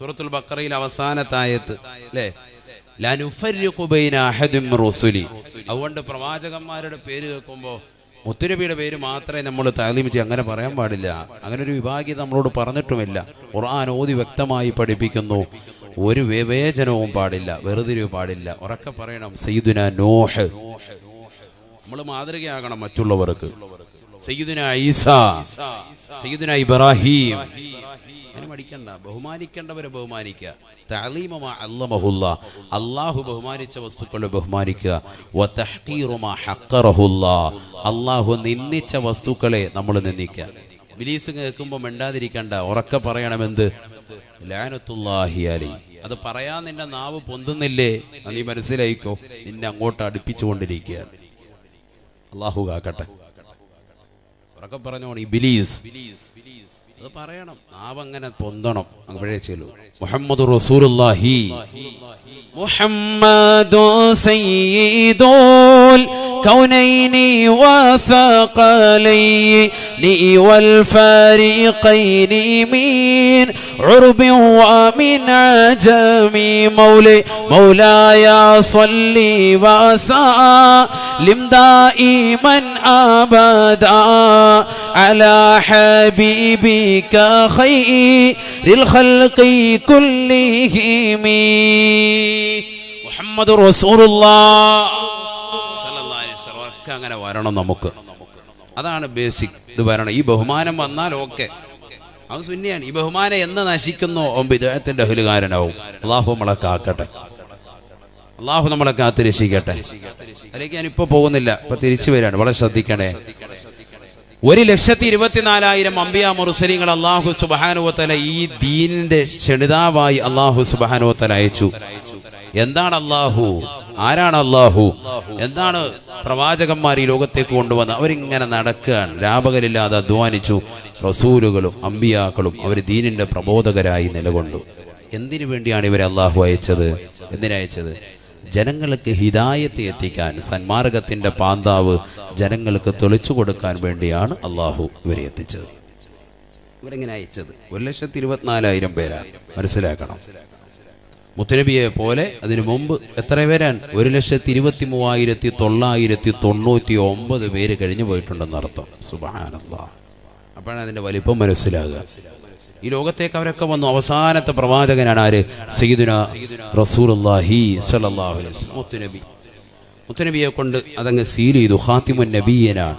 സൂറത്തുൽ ബഖറയിൽ അവസാനത്തെ ആയത്ത് അല്ലേ, ലാ നുഫർരിഖു ബൈന അഹദിൻ മിർ റസൂലി. അതുകൊണ്ട് പ്രവാചകന്മാരുടെ പേര് കേൾക്കുമ്പോൾ മുത്തുനബിയുടെ പേര് മാത്രമേ നമ്മൾ തഅലീം ചെയ്യ, അങ്ങനെ പറയാൻ പാടില്ല. അങ്ങനെ ഒരു വിഭാഗീയത നമ്മളോട് പറഞ്ഞിട്ടുമില്ല. ഖുർആൻ ഓതി വ്യക്തമായി പഠിപ്പിക്കുന്നു, ഒരു വിവേചനവും പാടില്ല, വെറുതിരിവ് പാടില്ല. ഉറക്കെ പറയണം സയ്യിദുനാ നൂഹ്, നമ്മൾ മാതൃകയാകണം മറ്റുള്ളവർക്ക്. സയ്യിദുനാ ഈസാ, സയ്യിദുനാ ഇബ്രാഹിം. അങ്ങനെ മടിക്കണ്ട, ബഹുമാനിക്കേണ്ടവരെ ബഹുമാനിക്കുക. തഅലീമു മാ അല്ലമഹുല്ലാ, അല്ലാഹു ബഹുമാനിച്ച വസ്തുക്കളെ ബഹുമാനിക്കുക. വതഹ്ഖീറു മാ ഹഖറഹുല്ലാ, അല്ലാഹു നിന്ദിച്ച വസ്തുക്കളെ നമ്മൾ നിന്ദിക്കുക. ഇബ്ലീസ് കേൾക്കുമ്പോൾ മിണ്ടാതിരിക്കണ്ട, ഉറക്കെ പറയണമെന്ത്, ലഅനത്തുല്ലാഹി അലൈഹി. അത് പറയാൻ നിന്റെ നാവ് പൊന്തുന്നില്ലേ, നീ മനസ്സിലായിക്കോ, നിന്നെ അങ്ങോട്ട് അടുപ്പിച്ചുകൊണ്ടിരിക്കുക. അല്ലാഹു കാക്കട്ടെ. ഉറക്കെ പറഞ്ഞോണം ഇബ്ലീസ്, അത് പറയണം, നാവങ്ങനെ പൊന്തണം. അപ്പോഴേ ചെല്ലു മുഹമ്മദ് റസൂലുള്ളാഹി. മുഹമ്മദു സയ്യിദുൽ കൗനൈനി വസഖലൈനി വൽ ഫരീഖൈനി മിൻ ഉർബി വമിൻ അജമി മൗലായ സ്വല്ലി വസല്ലിം ദായിമൻ അബദാ അലാ ഹബീബിക ഖൈറിൽ ഖൽഖി കുല്ലിഹിം മുഹമ്മദുർ റസൂലുള്ളാഹ് സല്ലല്ലാഹു അലൈഹി വസല്ലം. അങ്ങനെ വരണം നമുക്ക്, അതാണ് ബേസിക്. ഇത് വരണം. ഈ ബഹുമാനം വന്നാൽ ഓക്കെ, അത് സുന്നിയാണ്. ഈ ബഹുമാനം എന്ന് നശിക്കുന്നോ ബിദ്അത്തിന്റെ അഹ്ലുകാരനാവും. അല്ലാഹു നമ്മളെ കാക്കട്ടെ, അല്ലാഹു നമ്മളെ കാത്ത് രക്ഷിക്കട്ടെ. അതിലേക്ക് ഞാനിപ്പോൾ പോകുന്നില്ല, ഇപ്പൊ തിരിച്ചു വരികയാണ്. വളരെ ശ്രദ്ധിക്കണേ. 1,24,000 അംബിയാ മുർസലീങ്ങൾ അല്ലാഹു സുബ്ഹാനഹു വ തആല ഈ ദീനിന്റെ ക്ഷണിതാവായി അല്ലാഹു സുബ്ഹാനഹു വ തആല അയച്ചു. എന്താണ് അല്ലാഹു, ആരാണ് അല്ലാഹു, എന്താണ് പ്രവാചകന്മാർ ഈ ലോകത്തേക്ക് കൊണ്ടുവന്ന്? അവരിങ്ങനെ നടക്കുകയാണ്, രാപകലില്ലാതെ അധ്വാനിച്ചു. റസൂലുകളും അംബിയാക്കളും അവർ ദീനിന്റെ പ്രബോധകരായി നിലകൊണ്ടു. എന്തിനു വേണ്ടിയാണ് ഇവരെ അല്ലാഹു അയച്ചത്? എന്തിനയച്ചത്? ജനങ്ങൾക്ക് ഹിദായത്ത് എത്തിക്കാൻ, സന്മാർഗത്തിന്റെ പാന്താവ് ജനങ്ങൾക്ക് തെളിച്ചു കൊടുക്കാൻ വേണ്ടിയാണ് അല്ലാഹു ഇവരെ എത്തിച്ചത്. ഇവരെങ്ങനെ അയച്ചത്? 1,24,000 പേരാണ്. മനസ്സിലാക്കണം. മുത്തുനബിയെ പോലെ അതിനു മുമ്പ് എത്ര പേരാണ്? 1,33,999 പേര് കഴിഞ്ഞു പോയിട്ടുണ്ടെന്നർത്ഥം. സുബ്ഹാനല്ലാഹ്. അപ്പോഴാണ് അതിന്റെ വലിപ്പം മനസ്സിലാകുക. ഈ ലോകത്തേക്ക് അവരൊക്കെ വന്നു. അവസാനത്തെ പ്രവാചകനാണ് ആര്? സയ്യിദുനാ റസൂലുള്ളാഹി സ്വല്ലല്ലാഹു അലൈഹി വസല്ലം. മുത്തുനബിയെ കൊണ്ട് അതങ്ങ് സീൽ ചെയ്തു. ഖാതിമുൻ നബിയ്യനാണ്.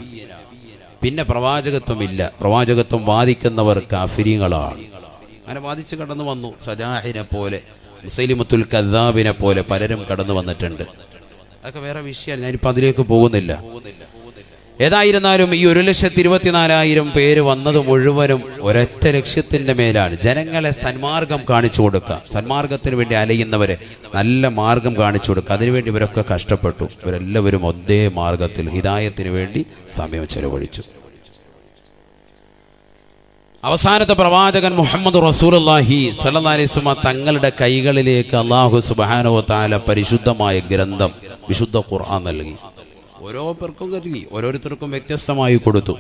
പിന്നെ പ്രവാചകത്വമില്ല. പ്രവാചകത്വം വാദിക്കുന്നവർ കാഫിരീങ്ങളാണ്. അങ്ങനെ വാദിച്ച് കടന്നു വന്നു. സജാഹിനെ പോലെ, മുസൈലിമത്തുൽ കദ്ദാബിനെ പോലെ പലരും കടന്നു വന്നിട്ടുണ്ട്. അതൊക്കെ വേറെ വിഷയമാണ്, ഞാനിപ്പോൾ അതിലേക്ക് പോകുന്നില്ല. ഏതായിരുന്നാലും ഈ 1,24,000 പേര് വന്നത് മുഴുവനും ഒരൊറ്റ ലക്ഷ്യത്തിന്റെ മേലാണ്. ജനങ്ങളെ സന്മാർഗം കാണിച്ചു കൊടുക്കുക, സന്മാർഗത്തിന് വേണ്ടി അലയുന്നവരെ നല്ല മാർഗം കാണിച്ചു കൊടുക്കുക. അതിനുവേണ്ടി ഇവരൊക്കെ കഷ്ടപ്പെട്ടു. ഇവരെല്ലാവരും ഒരേ മാർഗത്തിൽ ഹിദായത്തിന് വേണ്ടി സമയം ചെലവഴിച്ചു. അവസാനത്തെ പ്രവാചകൻ മുഹമ്മദ് റസൂലുള്ളാഹി സ്വല്ലല്ലാഹു അലൈഹി വസല്ലം തങ്ങളുടെ കൈകളിലേക്ക് അല്ലാഹു സുബ്ഹാനഹു വ തആല പരിശുദ്ധമായ ഗ്രന്ഥം വിശുദ്ധ ഖുർആൻ നൽകി. ഓരോ പേർക്കും നൽകി, ഓരോരുത്തർക്കും വ്യത്യസ്തമായി കൊടുത്തു.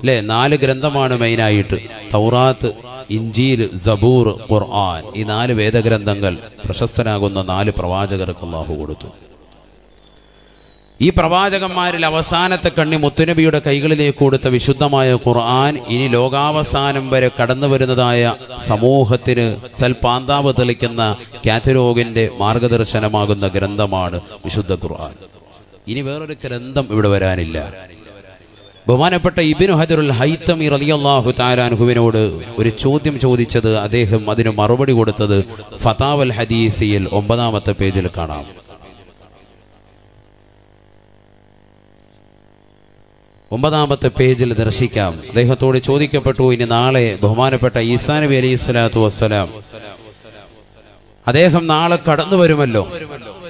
അല്ലേ? 4 ഗ്രന്ഥമാണ് മെയിനായിട്ട്. തൗറാത്ത്, ഇഞ്ചീൽ, സബൂർ, ഖുർആൻ. ഈ 4 വേദഗ്രന്ഥങ്ങൾ പ്രശസ്തനാകുന്ന 4 പ്രവാചകർക്ക് അല്ലാഹു കൊടുത്തു. ഈ പ്രവാചകന്മാരിൽ അവസാനത്തെ കണ്ണി മുത്തുനബിയുടെ കൈകളിലേക്ക് കൊടുത്ത വിശുദ്ധമായ ഖുർആൻ ഇനി ലോകാവസാനം വരെ കടന്നു വരുന്നതായ സമൂഹത്തിന് സൽപാന്താവ് തെളിക്കുന്ന കാറ്റലോഗിന്റെ മാർഗദർശനമാകുന്ന ഗ്രന്ഥമാണ് വിശുദ്ധ ഖുർആൻ. ഇനി വേറൊരു ഗ്രന്ഥം ഇവിടെ വരാനില്ല. ബഹുമാനപ്പെട്ട ഇബ്നു ഹജറുൽ ഹൈതമി റളിയല്ലാഹു തആല അൻഹുവിനോട് ഒരു ചോദ്യം ചോദിച്ചത്, അദ്ദേഹം അതിന് മറുപടി കൊടുത്തത് ഫതാവൽ ഹദീസിൽ 9-ാമത്തെ പേജിൽ കാണാം. 9-ാമത്തെ പേജിൽ ദർശിക്കാം. അദ്ദേഹത്തോട് ചോദിക്കപ്പെട്ടു, ഇനി നാളെ ബഹുമാനപ്പെട്ട ഈസാ നബി അലൈഹിസ്സലാത്തു വസ്സലാം അദ്ദേഹം നാളെ കടന്നു വരുമല്ലോ.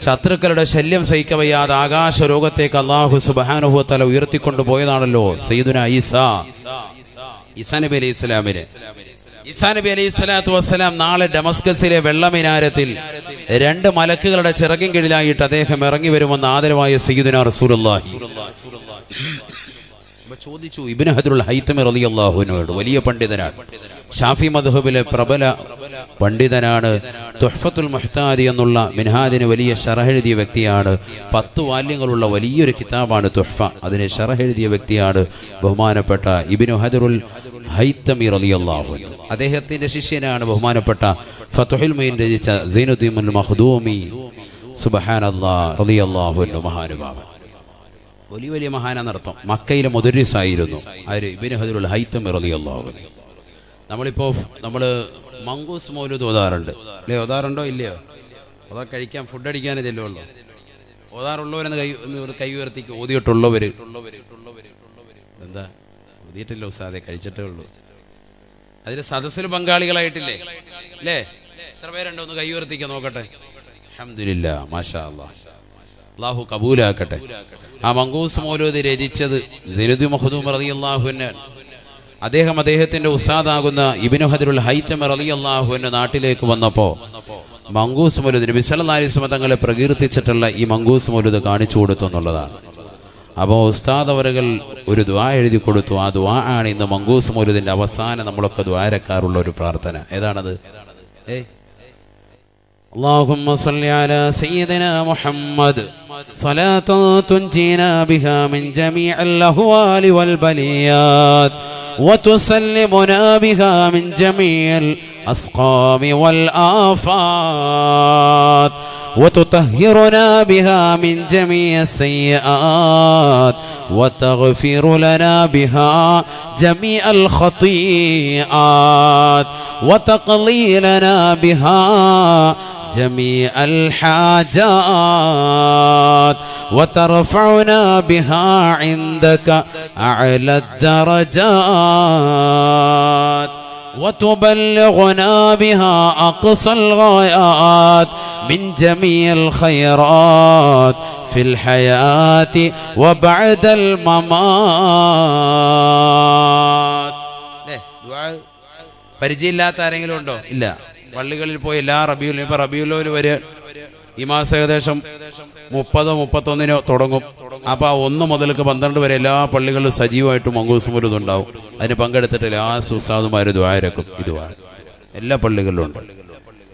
ശത്രുക്കളുടെ ശല്യം സഹിക്കവയ്യാതെ ആകാശ ലോകത്തേക്ക് അല്ലാഹു സുബ്ഹാനഹു വ തആല ഉയർത്തിക്കൊണ്ടു പോയതാണല്ലോ സയ്യിദുനാ ഈസാ നബി അലൈഹി സ്വലാമിനെ. ഈസാ നബി അലൈഹി സ്വലാത്തു വസ്സലാം നാളെ ഡമസ്കസിലെ വെള്ളമിനാരത്തിൽ 2 മലക്കുകളുടെ ചിറകിൻ കീഴിലായിട്ട് അദ്ദേഹം ഇറങ്ങി വരുമെന്ന് ആദരവായ സയ്യിദുനാ റസൂലുള്ളാഹി ചോദിച്ചു. ഇബ്നു ഹജറുൽ ഹൈതമി റളിയല്ലാഹു അൻഹു വലിയ പണ്ഡിതനാണ്. ഷാഫി മദ്ഹബിലെ പ്രബല പണ്ഡിതനാണ്. തുഹ്ഫത്തുൽ മുഹ്താദി എന്നുള്ള മിൻഹാജിന് വലിയ ശറഹ് എഴുതിയ വ്യക്തിയാണ്. 10 വാല്യങ്ങളുള്ള വലിയൊരു കിതാബാണ് തുഹ്ഫ. അതിനെ ശറഹ് എഴുതിയ വ്യക്തിയാണ് ബഹുമാനപ്പെട്ട ഇബ്നു ഹജറുൽ ഹൈത്തമി റളിയല്ലാഹു അൻഹു. അദ്ദേഹത്തിന്റെ ശിഷ്യനാണ് ബഹുമാനപ്പെട്ട ഫത്ഹുൽ മുഈൻ രചിച്ച സൈനുദ്ദീൻ അൽ മഖ്ദൂമി സുബ്ഹാനല്ലാഹ് റളിയല്ലാഹു അൻഹു. മഹാനുഭാവൻ, വലിയ മഹാനെന്നർത്ഥം. മക്കയിലെ മുദരിസായിരുന്നു ആര്? ഇബ്നു ഹജറുൽ ഹൈത്തമി റളിയല്ലാഹു അൻഹു. നമ്മൾ മങ്കൂസ് മൗലൂദ് ഓതാറുണ്ട് അല്ലേ? ഓതാറുണ്ടോ ഇല്ലയോ? ഓതാ കഴിക്കാൻ ഫുഡ് അടിക്കാനേ ചെല്ലുള്ളൂ. ഓതാറുള്ളവരെന്ന് കൈ ഉയർത്തിക്ക്. ഓതിയിട്ടുള്ളവർ എന്താ ഓതിയിട്ടില്ല ഉസ്താദെ, കഴിച്ചിട്ടേ ഉള്ളൂ. അതിൽ സദസ്സിൽ പങ്കാളികളായിട്ടില്ലേ അല്ലേ? എത്ര പേരുണ്ടോ? ഒന്ന് കൈ ഉയർത്തിക്കാൻ നോക്കട്ടെ. അൽഹംദുലില്ലാഹ്, മാഷാ അല്ലാഹ്, അല്ലാഹു കബൂലാക്കട്ടെ. ആ മങ്കൂസ് മൗലൂദ് രചിച്ചത് സൈനുദ്ദീൻ മഖ്ദൂം റളിയല്ലാഹു അൻഹു. അദ്ദേഹത്തിന്റെ ഉസ്താദാകുന്ന ഇബ്നു ഹജറുൽ ഹൈത്തമി റളിയല്ലാഹു അൻഹു നാട്ടിലേക്ക് വന്നപ്പോൾ മങ്കൂസ് മൗലൂദ് നബി സല്ലല്ലാഹു അലൈഹി വസല്ലം തങ്ങളെ പ്രകീർത്തിച്ചിട്ടുള്ള ഈ മങ്കൂസ് മൗലൂദ് കാണിച്ചു കൊടുത്തു എന്നുള്ളതാണ്. അപ്പോൾ ഉസ്താദ് അവറുകൾ ഒരു ദുആ എഴുതി കൊടുത്തു. ആ ദുആ ആണ് ഇന്ന് മങ്കൂസ് മൗലൂദിന്റെ അവസാനം നമ്മളൊക്കെ ദുആരക്കാറുള്ള ഒരു പ്രാർത്ഥന. ഏതാണത്? اللهم صل على سيدنا محمد صلاة تنجينا بها من جميع الأهوال والبليات وتسلمنا بها من جميع الأسقام والآفات وتطهرنا بها من جميع السيئات وتغفر لنا بها جميع الخطيئات وتقضي لنا بها جميع الحاجات وترفعنا بها عندك أعلى الدرجات وتبلغنا بها أقصى الغايات من جميع الخيرات في الحياة وبعد الممات. പരിചയമില്ലാത്ത ആരെങ്കിലും ഉണ്ടോ? ഇല്ല. പള്ളികളിൽ പോയി എല്ലാ റബീഉൽ വരെ ഈ മാസം ഏകദേശം 30-31 തുടങ്ങും. അപ്പോൾ 1 മുതൽക്ക് 12 വരെ എല്ലാ പള്ളികളിലും സജീവമായിട്ട് മങ്കൂസ് മൗലൂദ് ഉണ്ടാവും. അതിന് പങ്കെടുത്തിട്ട് എല്ലാ ഉസ്താദുമാർ ദുആ ഇറക്കും. ഈ ദുആ എല്ലാ പള്ളികളിലും ഉണ്ട്.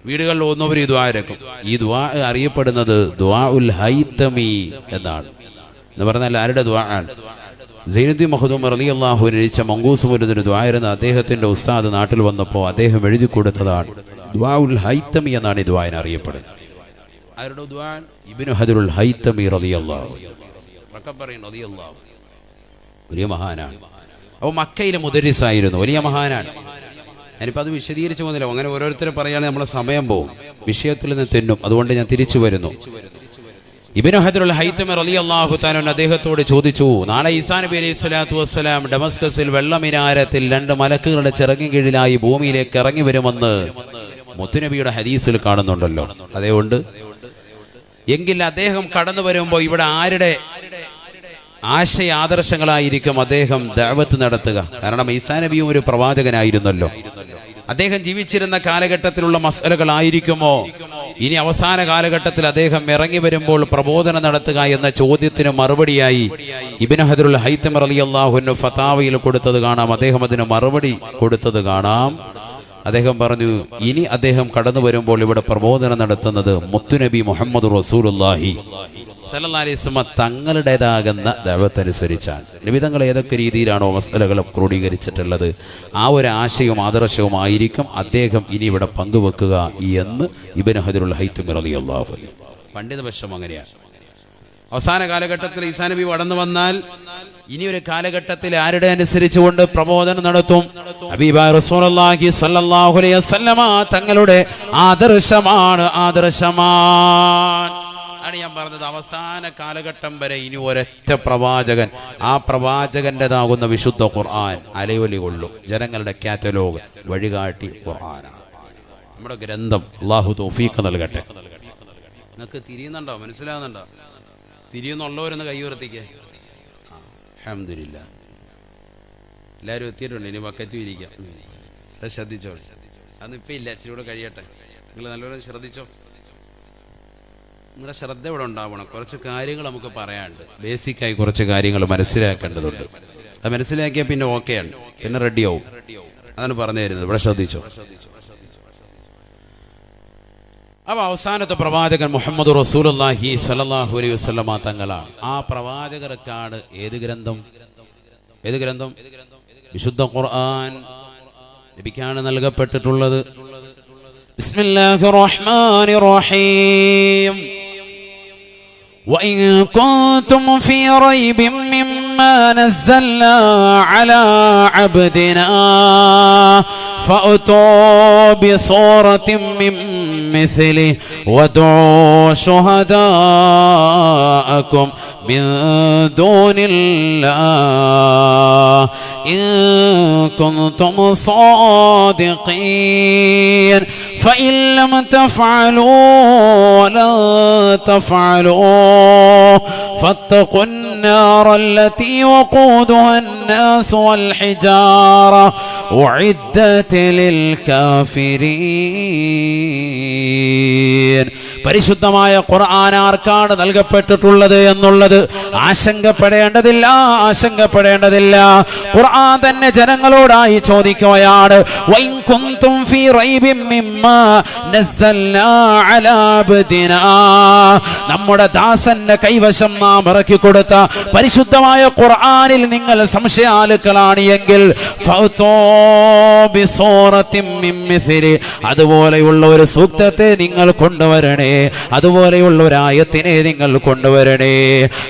വീടുകളിൽ ഓതുന്നവർ ഈ ദുആ ഇറക്കും. ഈ ദുആ അറിയപ്പെടുന്നത് ദുആഉൽ ഹൈത്തമി എന്നാണ്. എന്ന് പറഞ്ഞാൽ ആരുടെ ദുആ ആണ്? സൈനുദ്ദീൻ മഖ്ദൂം റളിയല്ലാഹു അൻഹു രചിച്ച മങ്കൂസ് മൗലൂദിന് ദുആ ഇരുന്ന അദ്ദേഹത്തിന്റെ ഉസ്താദ് നാട്ടിൽ വന്നപ്പോൾ അദ്ദേഹം എഴുതി കൊടുത്തതാണ് ദുആഉൽ ഹൈത്തമി എന്നാണ് ഈ ദുആന് അറിയപ്പെടുന്നത്. ആരുടെ ദുആ? ഇബ്നു ഹജറുൽ ഹൈത്തമി റളിയല്ലാഹു റളിയല്ലാഹു വലിയ മഹാനാണ്. അപ്പോൾ മക്കയിലെ മുദരിസായിരുന്നു, വലിയ മഹാനാണ്. ഞാനിപ്പോൾ അത് വിശദീകരിച്ചു പോകുന്നില്ല. അങ്ങനെ ഓരോരുത്തരെ പറയുകയാണെങ്കിൽ നമ്മളെ സമയം പോകും, വിഷയത്തിൽ നിന്ന് തെന്നും. അതുകൊണ്ട് ഞാൻ തിരിച്ചു വരുന്നു. ഇബ്നു ഹജറുൽ ഹൈത്തമി റളിയല്ലാഹു തആല അദ്ദേഹത്തോട് ചോദിച്ചു, നാളെ ഈസാ നബി അലൈഹി സ്വലാത്തു വസ്സലാം ഡമസ്കസിൽ വെള്ളമിനാരത്തിൽ 2 മലക്കുകളുടെ ചിറകിൻ കീഴിലായി ഭൂമിയിലേക്ക് ഇറങ്ങി വരുമെന്ന് മുത്തുനബിയുടെ ഹദീസിൽ കാണുന്നുണ്ടല്ലോ. അതുകൊണ്ട് എങ്കിൽ അദ്ദേഹം കടന്നു വരുമ്പോൾ ഇവിടെ ആരുടെ ആശയ ആദർശങ്ങളായിരിക്കും അദ്ദേഹം ദഅവത്ത് നടത്തുക? കാരണം ഈസാ നബിയും ഒരു പ്രവാചകനായിരുന്നല്ലോ. അദ്ദേഹം ജീവിച്ചിരുന്ന കാലഘട്ടത്തിലുള്ള മസലകളായിരിക്കുമോ ഇനി അവസാന കാലഘട്ടത്തിൽ അദ്ദേഹം ഇറങ്ങി വരുമ്പോൾ പ്രബോധനം നടത്തുക എന്ന ചോദ്യത്തിന് മറുപടിയായി ഇബ്നു ഹജറുൽ ഹൈത്തമി റളിയല്ലാഹു അൻഹു ഫതാവയിൽ കൊടുത്തത് കാണാം. അദ്ദേഹം അതിന് മറുപടി കൊടുത്തത് കാണാം. അദ്ദേഹം പറഞ്ഞു, ഇനി അദ്ദേഹം കടന്നു വരുമ്പോൾ ഇവിടെ പ്രബോധനം നടത്തുന്നത് മുത്തുനബി മുഹമ്മദ് റസൂലുള്ളാഹി സല്ലല്ലാഹു അലൈഹി വസല്ലം തങ്ങളുടേതാകുന്ന ദഅവത്ത് അനുസരിച്ചാണ്. നബി തങ്ങൾ ഏതൊക്കെ രീതിയിലാണോ മസലകൾ ക്രോഡീകരിച്ചിട്ടുള്ളത് ആ ഒരു ആശയവും ആദർശവും ആയിരിക്കും അദ്ദേഹം ഇനി ഇവിടെ പങ്കുവെക്കുക എന്ന് ഇബ്നു ഹജറുൽ ഹൈത്തമി റളിയല്ലാഹു അൻഹു. പണ്ഡിതപക്ഷം അങ്ങനെയാണ്. അവസാന കാലഘട്ടത്തിൽ ഈസാ നബി കടന്നു വന്നാൽ ഇനി ഒരു കാലഘട്ടത്തിൽ ആരുടെ അനുസരിച്ചുകൊണ്ട് പ്രബോധനം നടത്തും? ഹബീബായ റസൂലുള്ളാഹി സ്വല്ലല്ലാഹു അലൈഹി വസല്ലമ തങ്ങളുടെ ആദർശമാണ്. ആണ് ഞാൻ പറഞ്ഞത്. അവസാന കാലഘട്ടം വരെ ഇനി ഒരൊറ്റ പ്രവാചകൻ, ആ പ്രവാചകന്റേതാകുന്ന വിശുദ്ധ ഖുർആൻ അലയൊലി കൊള്ളും. ജനങ്ങളുടെ കാറ്റലോഗ് വഴികാട്ടി ഖുർആനാണ് നമ്മുടെ ഗ്രന്ഥം. അല്ലാഹു തൗഫീഖ് നൽകട്ടെ. നിങ്ങൾക്ക് തിരിയുന്നുണ്ടോ? മനസ്സിലാകുന്നുണ്ടോ? തിരിയുന്നുള്ളവരൊന്ന് കൈ ഉയർത്തിക്കേ. അൽഹംദുലില്ലാഹ്, എല്ലാവരും എത്തിയിട്ടുണ്ട്. ഇനി ബക്കറ്റും ഇരിക്കാം. ശ്രദ്ധിച്ചോ. അന്നിപ്പോൾ ഇല്ല, ഇച്ചിരി കൂടെ കഴിയട്ടെ. നിങ്ങൾ നല്ലപോലെ ശ്രദ്ധിച്ചോ. നിങ്ങളുടെ ശ്രദ്ധ ഇവിടെ ഉണ്ടാവണം. കുറച്ച് കാര്യങ്ങൾ നമുക്ക് പറയാനുണ്ട്. ബേസിക്കായി കുറച്ച് കാര്യങ്ങൾ മനസ്സിലാക്കേണ്ടതുണ്ട്. അത് മനസ്സിലാക്കിയാൽ പിന്നെ ഓക്കെയാണ്, പിന്നെ റെഡിയാവും. അതാണ് പറഞ്ഞു തരുന്നത്. ഇവിടെ ശ്രദ്ധിച്ചോ. അപ്പൊ അവസാനത്തെ പ്രവാചകൻ മുഹമ്മദ് റസൂലുള്ളാഹി സ്വല്ലല്ലാഹു അലൈഹി വസല്ലമ തങ്ങളാണ്. ആ പ്രവാചകർക്കാണ് ഏത് ഗ്രന്ഥം? വിശുദ്ധ ഖുർആൻ നബിക്കാണ് നൽകപ്പെട്ടിട്ടുള്ളത്. ബിസ്മില്ലാഹിർ റഹ്മാനിർ റഹീം. وإن كنتم في ريب مما نزلنا على عبدنا فأتوا بصورة من مثله وادعوا شهداءكم من دون الله إن كنتم صادقين فإن لم تفعلوا ولن تفعلوا فاتقوا النار التي وقودها الناس والحجارة أعدت للكافرين. പരിശുദ്ധമായ ഖുർആൻ ആർക്കാണ് നൽകപ്പെട്ടിട്ടുള്ളത് എന്നുള്ളത് ആശങ്കപ്പെടേണ്ടതില്ല. ഖുർആൻ തന്നെ ജനങ്ങളോടായി ചോദിക്കുകയാണ്. വൈൻ കുന്തും ഫീ റൈബിൻ മിമ്മാ നസ്സൽനാ അലാ അബ്ദിനാ, നമ്മുടെ ദാസന്റെ കൈവശം നാം ഇറക്കി കൊടുത്ത പരിശുദ്ധമായ ഖുർആനിൽ നിങ്ങൾ സംശയാലുക്കളാണ് എങ്കിൽ ഫൗതൂ ബിസൂറത്തിൻ മിൻ മിസ്ലി, അതുപോലെയുള്ള ഒരു സൂക്തത്തെ നിങ്ങൾ കൊണ്ടുവരണേ, അതുപോലെയുള്ള ഒരു ആയത്തിനെ നിങ്ങൾ കൊണ്ടുവരണേ.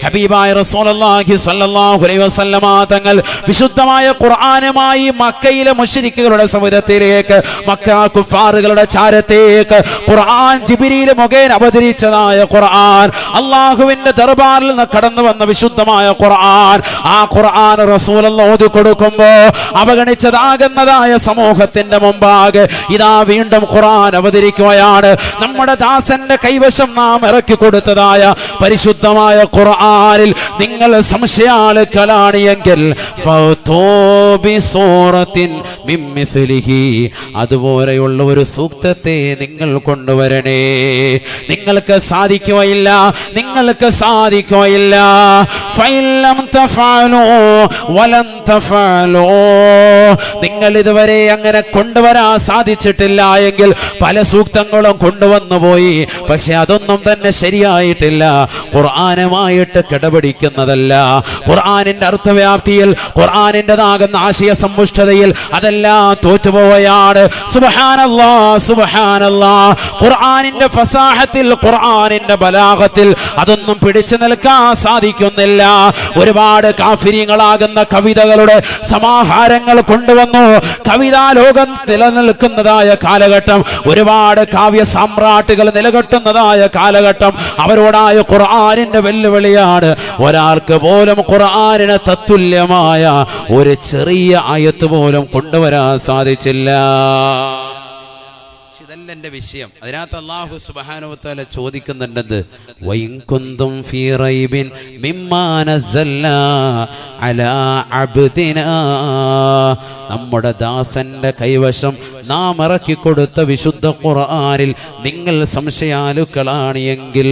ഹബീബായ റസൂലുള്ളാഹി സ്വല്ലല്ലാഹു അലൈഹി വസല്ലമ തങ്ങൾ വിശുദ്ധമായ ഖുർആനുമായി മക്കയിലെ മുശ്രിക്കുകളുടെ സമുദ്രത്തിലേക്ക്, മക്ക കുഫാറുകളുടെ ചാരത്തേക്ക് ഖുർആൻ ജിബ്രീൽ മുഖേന അവതരിച്ചതായ ഖുർആൻ, അല്ലാഹുവിന്റെ ദർബാറിൽ നിന്ന് കടന്നു വന്ന വിശുദ്ധമായ ഖുർആൻ, ആ ഖുർആൻ റസൂലുള്ളാഹി ഓതി കൊടുക്കുമ്പോൾ അവഗണിച്ചതാകുന്നതായ സമൂഹത്തിന്റെ മുമ്പാകെ ഇതാ വീണ്ടും ഖുർആൻ അവതരിക്കുകയാണ്. നമ്മുടെ ദാസന്റെ കൈവശം നാം ഇറക്കി കൊടുത്തതായ പരിശുദ്ധമായ ഖുർആനിൽ നിങ്ങൾ സംശയാലുക്കളാണ് എങ്കിൽ അതുപോലെയുള്ള ഒരു സൂക്തത്തെ നിങ്ങൾ കൊണ്ടുവരണേ. നിങ്ങൾക്ക് സാധിക്കുകയില്ല. നിങ്ങൾ ഇതുവരെ അങ്ങനെ കൊണ്ടുവരാൻ സാധിച്ചിട്ടില്ല എങ്കിൽ പല സൂക്തങ്ങളും കൊണ്ടുവന്നു പോയി, പക്ഷെ അതൊന്നും തന്നെ ശരിയായിട്ടില്ല, ഖുർആനുമായിട്ട് കിടപിടിക്കുന്നതല്ല. ഖുർആനിന്റെ അർത്ഥവ്യാപ്തിയിൽ, ഖുർആനിൻ്റെതാകുന്ന ആശയ സമ്പുഷ്ടതയിൽ അതെല്ലാം തോറ്റുപോവുകയാണ്. സുബ്ഹാനല്ലാഹ്. ഖുർആനിന്റെ ഫസാഹത്തിൽ, ഖുർആനിന്റെ ബലാഗത്തിൽ അതൊന്നും പിടിച്ചു നിൽക്കാൻ സാധിക്കുന്നില്ല. ഒരുപാട് കാഫിരീങ്ങളാകുന്ന കവിതകളുടെ സമാഹാരങ്ങൾ കൊണ്ടുവന്നു. കവിതാ ലോകം നിലനിൽക്കുന്നതായ കാലഘട്ടം, ഒരുപാട് കാവ്യ സാമ്രാട്ടുകൾ നിലകെട്ടുന്നതായ കാലഘട്ടം. അവരോടായ ഖുർആനിന്റെ വെല്ലുവിളിയാണ്. ഒരാൾക്ക് പോലും ഖുർആനിന് തത്തുല്യമായ ഒരു ചെറിയ ആയത്ത് പോലും കൊണ്ടുവരാൻ സാധിച്ചില്ല. ഇതല്ല എന്റെ വിഷയം. അതിനകത്ത് അല്ലാഹു സുബ്ഹാനഹു വ തആല ചോദിക്കുന്നുണ്ട്, വഇൻ കുന്തും ഫീ റൈബിൻ മിമ്മാ നസ്സൽനാ അലാ അബ്ദിനാ, നമ്മുടെ ദാസന്റെ കൈവശം നാം ഇറക്കി കൊടുത്ത വിശുദ്ധ ഖുർആനിൽ നിങ്ങൾ സംശയാലുക്കളാണ് എങ്കിൽ.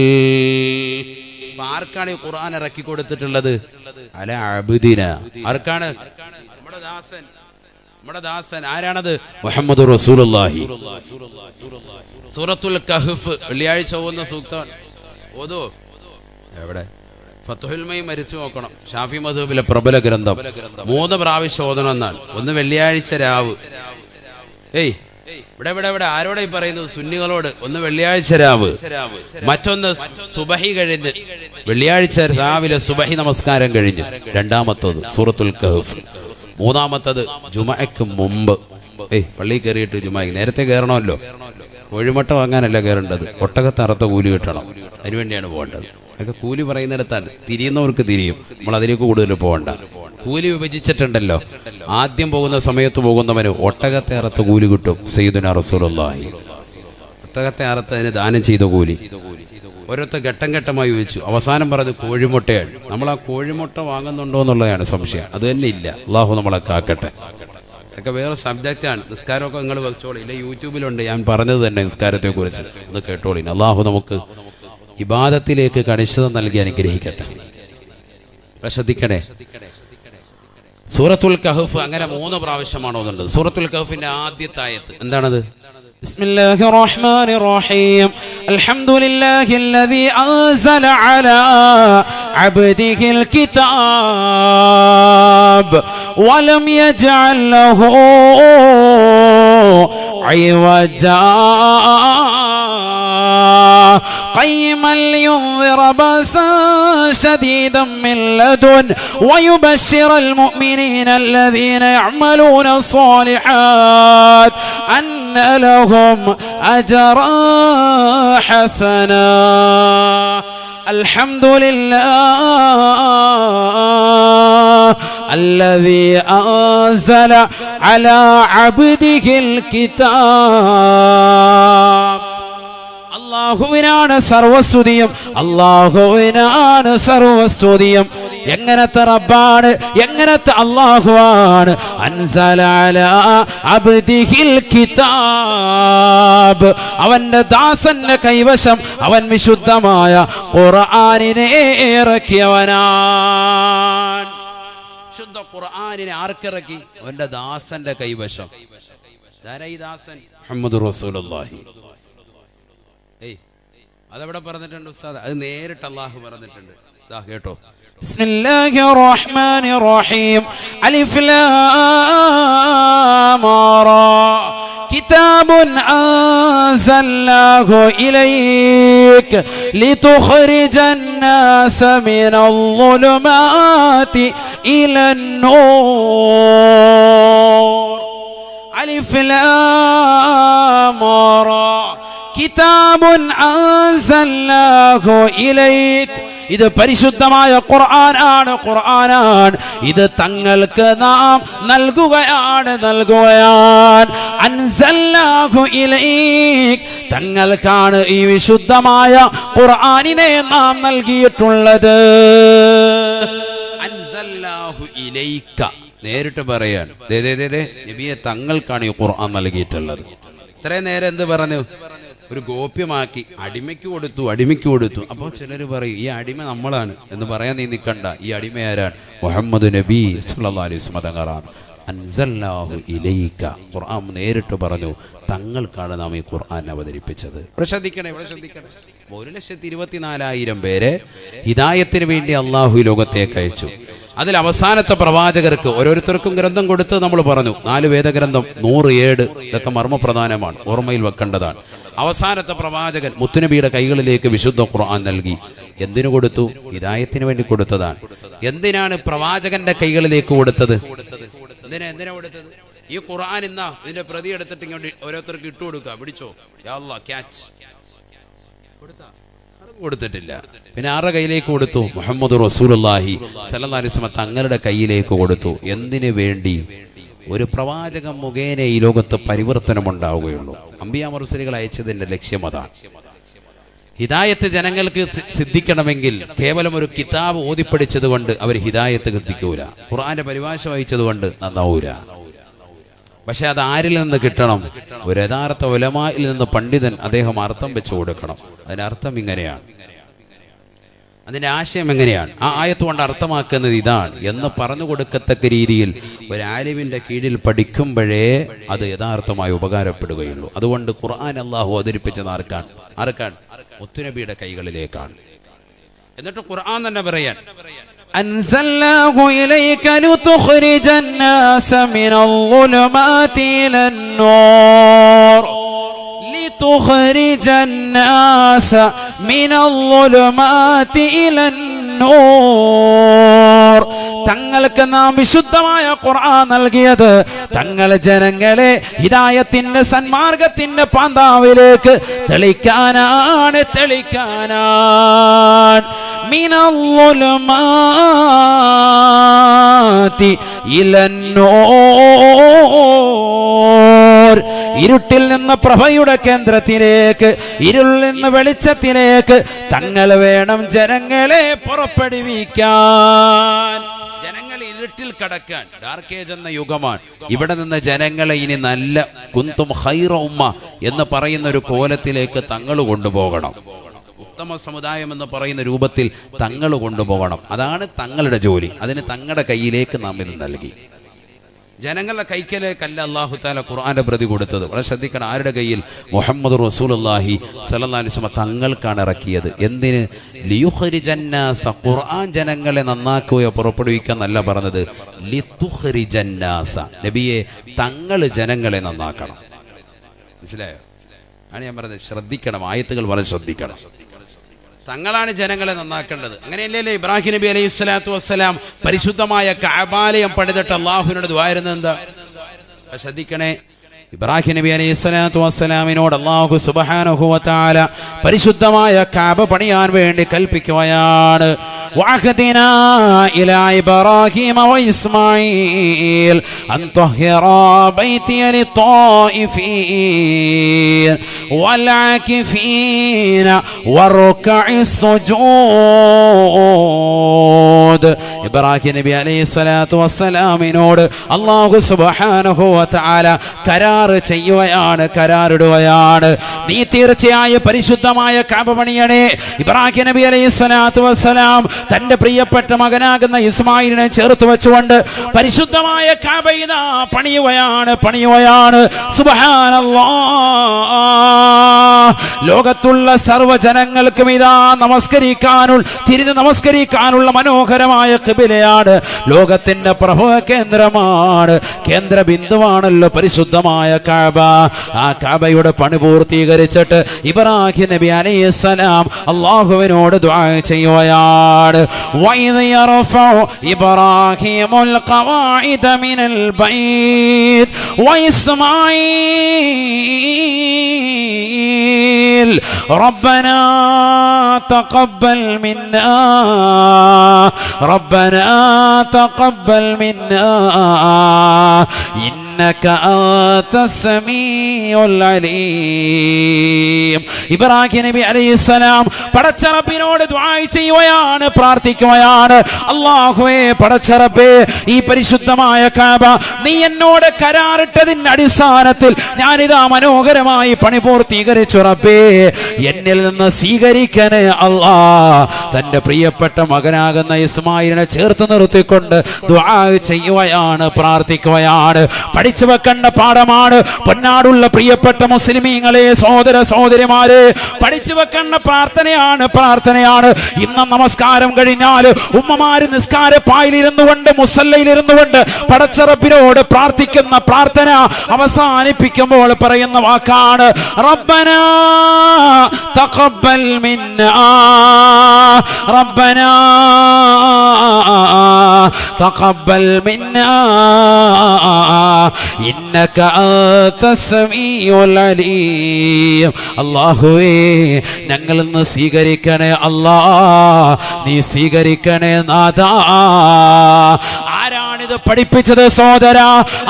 ആർക്കാണ് ഈ ഖുർആൻ ഇറക്കി കൊടുത്തിട്ടുള്ളത്? അലാ അബ്ദിനാ. ആർക്കാണ്? നമ്മുടെ ദാസൻ. ആരാണത്? മുഹമ്മദ് റസൂലുള്ളാഹി. സൂറത്തുൽ കഹ്ഫ് വെള്ളിയാഴ്ച ഓതുന്ന സൂക്തം ഓതോ? എവിടെ? ഫത്ഹുൽ മൈൻ മരിച്ചു നോക്കണം. ഷാഫി മദ്ഹബിലെ പ്രബല ഗ്രന്ഥം. 3 പ്രാവശ്യം ഓതണം എന്നാണ്. ഒന്ന് വെള്ളിയാഴ്ച രാവ്. ഇവിടെ ആരോടെ ഈ പറയുന്നത്? സുന്നികളോട്. ഒന്ന് വെള്ളിയാഴ്ച രാവ്, മറ്റൊന്ന് സുബഹി കഴിഞ്ഞ്, വെള്ളിയാഴ്ച രാവിലെ സുബഹി നമസ്കാരം കഴിഞ്ഞ്. രണ്ടാമത്തത് സൂറത്തുൽ കഹ്ഫ്. മൂന്നാമത്തത് ജുമഅക്ക് മുമ്പ്. പള്ളി കയറിയിട്ട് ജുമഅക്ക് നേരത്തെ കയറണമല്ലോ. കോഴിമുട്ട വാങ്ങാനല്ല കയറേണ്ടത്, ഒട്ടകത്ത് അറുത്ത കൂലി കിട്ടണം. അതിനുവേണ്ടിയാണ് പോകേണ്ടത്. അതൊക്കെ കൂലി പറയുന്നിടത്താണ്. തിരിയുന്നവർക്ക് തിരിയും. നമ്മൾ അതിലേക്ക് കൂടുതൽ പോകണ്ട. കൂലി വിഭജിച്ചിട്ടുണ്ടല്ലോ. ആദ്യം പോകുന്ന സമയത്ത് പോകുന്നവന് ഒട്ടകത്തെ അറുത്ത കൂലി കിട്ടും. സയ്യിദുനാ റസൂലുള്ളാഹി ഒട്ടകത്തെ അറുത്തതിന് ദാനം ചെയ്ത കൂലി. ഓരോരുത്തർ ഘട്ടം ഘട്ടമായി വെച്ചു. അവസാനം പറഞ്ഞത് കോഴിമുട്ടയാണ്. നമ്മൾ ആ കോഴിമുട്ട വാങ്ങുന്നുണ്ടോ എന്നുള്ളതാണ് സംശയം. അത് തന്നെ ഇല്ല. അള്ളാഹു നമ്മളെ കാക്കട്ടെ. അതൊക്കെ വേറെ സബ്ജക്റ്റാണ്. നിസ്കാരമൊക്കെ നിങ്ങൾ വെച്ചോളി. ഇല്ല, യൂട്യൂബിലുണ്ട് ഞാൻ പറഞ്ഞത് തന്നെ നിസ്കാരത്തെ കുറിച്ച്. ഒന്ന് കേട്ടോളി. അള്ളാഹു നമുക്ക് ഇബാദത്തിലേക്ക് കണിശത നൽകി അനുഗ്രഹിക്കട്ടെ. ശ്രദ്ധിക്കണേ. സൂറത്തുൽ കഹ്ഫ് അങ്ങനെ 3 പ്രാവശ്യമാണ് ഓതുന്നത്. സൂറത്തുൽ കഹ്ഫിന്റെ ആദ്യത്തെ ആയത്ത് എന്താണത്? ബിസ്മില്ലാഹിർ റഹ്മാനിർ റഹീം അൽഹംദുലില്ലാഹില്ലദീ അൻസല അലാ അബ്ദിഹിൽ കിതാബ് വലം യജ്അൽ ലഹു ഇവജാ قيما لينذر بأسا شديدا من لدن ويبشر المؤمنين الذين يعملون الصالحات أن لهم أجرا حسنا الحمد لله الذي أنزل على عبده الكتاب. അല്ലാഹുവിനാണ് സർവസ്തുതിയും, അല്ലാഹുവിനാണ് സർവസ്തുതിയും. എങ്ങനത്തെ റബ്ബാണ്, എങ്ങനത്തെ അല്ലാഹുവാണ്. അൻസല അലാ അബ്ദിഹിൽ കിതാബ്, അവന്റെ ദാസന്റെ കൈവശം അവൻ വിശുദ്ധമായ ഖുർആനിനെ ഇറക്കിയവനാണ്. ശുദ്ധ ഖുർആനിനെ ആർക്കിറക്കി? അവന്റെ ദാസന്റെ കൈവശം. ആരാ ഈ ദാസൻ? മുഹമ്മദ് റസൂലുള്ളാഹി. അതെവിടെ പറഞ്ഞിട്ടുണ്ട് ഉസ്താദ്? അത് നേരിട്ട് അല്ലാഹു പറഞ്ഞിട്ടുണ്ട്. ദാ കേട്ടോ. ബിസ്മില്ലാഹിർ റഹ്മാനിർ റഹീം അലിഫ് ലാം റാ കിതാബുൻ അൻസൽനാഹു ഇലൈക ലിതുഖ്രിജൻ നാസ മിനൽ ളുലുമാതി ഇലൻ നൂർ. അലിഫ് ലാം റാ കിതാബുൻ അൻസൽനാഹു ഇലൈക, ഇത് പരിശുദ്ധമായ ഖുർആനാണ്, ഖുർആനാണ്. ഇത് തങ്ങൾക്ക് നാം നൽകുകയാണ്. അൻസൽനാഹു ഇലൈക, തങ്ങൾക്കാണ് ഈ വിശുദ്ധമായ ഖുർആനിനെ നാം നൽകിയിട്ടുള്ളത്. അൻസൽനാഹു ഇലൈക നേരിട്ട് പറയാൻ, നബിയെ തങ്ങൾക്കാണ് ഈ ഖുർആൻ നൽകിയിട്ടുള്ളത്. ഇത്രയും നേരം എന്ത് പറഞ്ഞു? ഒരു ഗോപ്യമാക്കി അടിമയ്ക്ക് കൊടുത്തു. അപ്പോൾ ചിലർ പറയും ഈ അടിമ നമ്മളാണ് എന്ന് പറയാൻ നീ നിൽക്കണ്ട. ഈ അടിമ ആരാണ്? മുഹമ്മദ് നബി സല്ലല്ലാഹു അലൈഹി വസല്ലം തങ്ങളാണ്. അൻസൽനാഹു ഇലൈക, ഖുർആൻ നേരിട്ട് പറഞ്ഞു തങ്ങൾക്കാണ് നാം ഈ ഖുർആൻ അവതരിപ്പിച്ചത്. ശ്രദ്ധിക്കണേ. 1,24,000 പേരെ ഹിദായത്തിന് വേണ്ടി അള്ളാഹു ലോകത്തേക്ക് അയച്ചു. അതിൽ അവസാനത്തെ പ്രവാചകർക്ക് ഓരോരുത്തർക്കും ഗ്രന്ഥം കൊടുത്ത് നമ്മൾ പറഞ്ഞു. 4 വേദഗ്രന്ഥം, 100 ഏട്, ഇതൊക്കെ മർമ്മപ്രധാനമാണ്, ഓർമ്മയിൽ വെക്കേണ്ടതാണ്. അവസാനത്തെ പ്രവാചകൻ മുത്തുനബിയുടെ കൈകളിലേക്ക് വിശുദ്ധ ഖുർആൻ നൽകി. എന്തിനു കൊടുത്തു? ഹിദായത്തിന് വേണ്ടി കൊടുത്തതാണ്. എന്തിനാണ് പ്രവാചകന്റെ കൈകളിലേക്ക് കൊടുത്തത്? എന്തിനാ കൊടുത്തത്? ഈ ഖുർആൻ ഇന്നാ ഇതിന്റെ പ്രതി എടുത്തിട്ട് ഇങ്ങോട്ട് ഓരോരുത്തർക്ക് ഇട്ടു കൊടുക്കുക. പിടിച്ചോ, യാ അല്ലാഹ് ക്യാച്ച്. കൊടുത്തിട്ടില്ല. പിന്നെ ആരുടെ കയ്യിലേക്ക് കൊടുത്തു? മുഹമ്മദ് റസൂലുള്ളാഹി സ്വല്ലല്ലാഹു അലൈഹി വസല്ലം തങ്ങളുടെ കയ്യിലേക്ക് കൊടുത്തു. എന്തിനു വേണ്ടി? ഒരു പ്രവാചകൻ മുഖേന ഈ ലോകത്ത് പരിവർത്തനമുണ്ടാവുകയുള്ളൂ. അമ്പിയാ മുർസലുകൾ അയച്ചതിന്റെ ലക്ഷ്യം അതാണ്. ഹിദായത്ത് ജനങ്ങൾക്ക് സിദ്ധിക്കണമെങ്കിൽ കേവലം ഒരു കിതാബ് ഓതിപ്പടിച്ചത് കൊണ്ട് അവർ ഹിദായത്ത് എത്തിക്കൂല. ഖുർആന്റെ പരിഭാഷ വായിച്ചത് കൊണ്ട് നന്നാവൂല. പക്ഷെ അത് ആരിൽ നിന്ന് കിട്ടണം? ഒരു യഥാർത്ഥ ഉലമായിൽ നിന്ന് പണ്ഡിതൻ അദ്ദേഹം അർത്ഥം വെച്ചു കൊടുക്കണം. അതിനർത്ഥം ഇങ്ങനെയാണ്, അതിന്റെ ആശയം എങ്ങനെയാണ്, ആ ആയത്ത് കൊണ്ട് അർത്ഥമാക്കുന്നത് ഇതാണ് എന്ന് പറഞ്ഞു കൊടുക്കത്തക്ക രീതിയിൽ ഒരു ആലിമിന്റെ കീഴിൽ പഠിക്കുമ്പോഴേ അത് യഥാർത്ഥമായി ഉപകാരപ്പെടുകയുള്ളൂ. അതുകൊണ്ട് ഖുർആൻ അല്ലാഹു അവതരിപ്പിച്ചത് ആർക്കാണ്? മുത്തുനബിയുടെ കൈകളിലേക്കാണ്. എന്നിട്ട് ഖുർആൻ തന്നെ പറയാൻ, أنزلناه إليك لتخرج الناس من الظلمات إلى النور لتخرج الناس من الظلمات إلى النور. തങ്ങൾക്ക് നാം വിശുദ്ധമായ ഖുർആൻ നൽകിയത് തങ്ങളെ ജനങ്ങളെ ഹിദായത്തിന്റെ സന്മാർഗത്തിന്റെ പാന്താവിലേക്ക് തെളിക്കാനാണ്. മിനൽ-ളുലുമാതി ഇലൻ-നൂർ, ഇരുട്ടിൽ നിന്ന് പ്രഭയുടെ കേന്ദ്രത്തിലേക്ക്, ഇരുളിൽ നിന്ന് വെളിച്ചത്തിലേക്ക് തങ്ങൾ വേണം ജനങ്ങളെ പുറപ്പെടുവിക്കാൻ. ജനങ്ങൾ ഇരുട്ടിൽ കടക്കാൻ, ഡാർക്ക് ഏജ് എന്ന യുഗമാണ്. ഇവിടെ നിന്ന് ജനങ്ങളെ ഇനി നല്ല കുന്തും ഖൈറ ഉമ്മ എന്ന് പറയുന്ന ഒരു കോലത്തിലേക്ക് തങ്ങൾ കൊണ്ടുപോകണം. ഉത്തമ സമുദായം എന്ന് പറയുന്ന രൂപത്തിൽ തങ്ങൾ കൊണ്ടുപോകണം. അതാണ് തങ്ങളുടെ ജോലി. അതിന് തങ്ങളുടെ കയ്യിലേക്ക് നാം ഇത് നൽകി. ജനങ്ങളുടെ കൈക്കലേക്കല്ല അല്ലാഹു തആല ഖുർആന്റെ പ്രതി കൊടുത്തത്. വളരെ ശ്രദ്ധിക്കണം. ആരുടെ കയ്യിൽ? മുഹമ്മദ് റസൂലുള്ളാഹി സ്വല്ലല്ലാഹു അലൈഹി വസല്ലം തങ്ങൾക്കാണ് ഇറക്കിയത്. എന്തിന്? ലിയുഖ്രിജന്നാസ, ഖുർആൻ ജനങ്ങളെ നന്നാക്കുകയോ പുറപ്പെടുവിക്കുക എന്നല്ല പറഞ്ഞത്. ലിതുഖ്രിജന്നാസ, നബിയെ തങ്ങൾ ജനങ്ങളെ നന്നാക്കണം. മനസ്സിലായോ? ആണ് ഞാൻ പറഞ്ഞത്. ശ്രദ്ധിക്കണം, ആയത്തുകൾ വളരെ ശ്രദ്ധിക്കണം. തങ്ങളാണ് ജനങ്ങളെ നന്നാക്കേണ്ടത്. അങ്ങനെയല്ലേ ഇബ്രാഹിം നബി അലൈഹി സ്വലാത്തു വസ്സലാം പരിശുദ്ധമായ കഅബാലയം പണിതിട്ട് അള്ളാഹുവിനോട് ദുആ ചെയ്യുന്നത് എന്താ? ശ്രദ്ധിക്കണേ. ഇബ്രാഹിം നബി അലൈഹി സ്വലാത്തു വസ്സലാമിനോട് അല്ലാഹു സുബ്ഹാനഹു വ തആല പരിശുദ്ധമായ കഅബ പണിയാൻ വേണ്ടി കൽപ്പിക്കുകയാണ്. വഅഖദിനാ ഇലാ ഇബ്രാഹീമ വ ഇസ്മാഈൽ അൻ തഹ്ഹിറാ ബൈതിയ ലിത്വാഇഫീൻ വൽ ആകിഫീന വറുകഇസ് സുജൂദ്. ഇബ്രാഹിം നബി അലൈഹി സ്വലാത്തു വസ്സലാമിനോട് അല്ലാഹു സുബ്ഹാനഹു വ തആല കരാറിടുകയാണ്. നീ തീർച്ചയായും പരിശുദ്ധമായ കഅബ പണിയണേ. ഇബ്രാഹിം നബി അലൈഹി സ്വലാത്തു വസ്സലാം തന്റെ പ്രിയപ്പെട്ട മകനാകുന്ന ഇസ്മായിലിനെ ചേർത്ത് വെച്ചുകൊണ്ട് പരിശുദ്ധമായ കഅബ ഇതാ പണിയുകയാണ്. സുബ്ഹാനല്ലാഹ്. ലോകത്തുള്ള സർവ്വജനങ്ങൾക്കും ഇതാ തിരിഞ്ഞ് നമസ്കരിക്കാനുള്ള മനോഹരമായ ഖിബലയാണ്. ലോകത്തിന്റെ പ്രഭവ കേന്ദ്രമാണ്, കേന്ദ്ര ബിന്ദുവാണല്ലോ പരിശുദ്ധമായ കഅബ. ആ കഅബയുടെ പണി പൂർത്തീകരിച്ചിട്ട് ഇബ്രാഹിം നബി അലൈഹിസ്സലാം അല്ലാഹുവിനോട് ദുആ ചെയ്യുകയാണ്. വഇദ് യർഫഉ ഇബ്രാഹിമുൽ ഖവാഇദ മിനൽ ബൈത്ത് വഇസ്മാഈൽ റബ്ബനാ തഖബ്ബൽ മിന്നാ إنك أنت السميع العليم. ഇബ്രാഹിം നബി അലൈഹിസ്സലാം പടച്ച റബ്ബിനോട് ദുആ ചെയ്യുകയാണ്, പ്രാർത്ഥിക്കുകയാണ്. അല്ലാഹുവേ, പടച്ച റബ്ബേ, ഈ പരിശുദ്ധമായ കഅബ നീ എന്നോട് കരാറിട്ടതിന്റെ അടിസ്ഥാനത്തിൽ ഞാനിതാ മനോഹരമായി പണി പൂർത്തീകരിച്ചു. റബ്ബേ, എന്നിൽ നിന്ന് സ്വീകരിക്കണേ അല്ലാഹ്. തന്റെ പ്രിയപ്പെട്ട മകനാകുന്ന ഇസ്മായിലിനെ ചേർത്ത് നിർത്തിക്കൊണ്ട് ദുആ ചെയ്യുകയാണ്, പ്രാർത്ഥിക്കുകയാണ്. പഠിച്ചു വെക്കേണ്ട പാഠമാണ്. പൊന്നാടുള്ള പ്രിയപ്പെട്ട മുസ്ലിമീങ്ങളെ, സഹോദര സഹോദരിമാരെ, പഠിച്ചു വെക്കേണ്ട പ്രാർത്ഥനയാണ്. ഇന്ന് നമസ്കാരം കഴിഞ്ഞാൽ ഉമ്മമാര് നിസ്കാര പായിലിരുന്നു കൊണ്ട്, മുസല്ലയിലിരുന്നു കൊണ്ട് പടച്ച റബ്ബിനോട് പ്രാർത്ഥിക്കുന്ന പ്രാർത്ഥന അവസാനിപ്പിക്കുമ്പോൾ പറയുന്ന വാക്കാണ് റബ്ബനാ തഖബ്ബൽ മിന്നാ, റബ്ബനാ തഖബ്ബൽ മിന്നാ ഇന്നക അൻതസ് സമീഉൽ അലീം. അല്ലാഹുവേ, ഞങ്ങളിൽ നിന്ന് സ്വീകരിക്കണേ അല്ലാഹ്, നീ സ്വീകരിക്കണേ നാഥാ. ആരാണിത് പഠിപ്പിച്ചത് സഹോദര?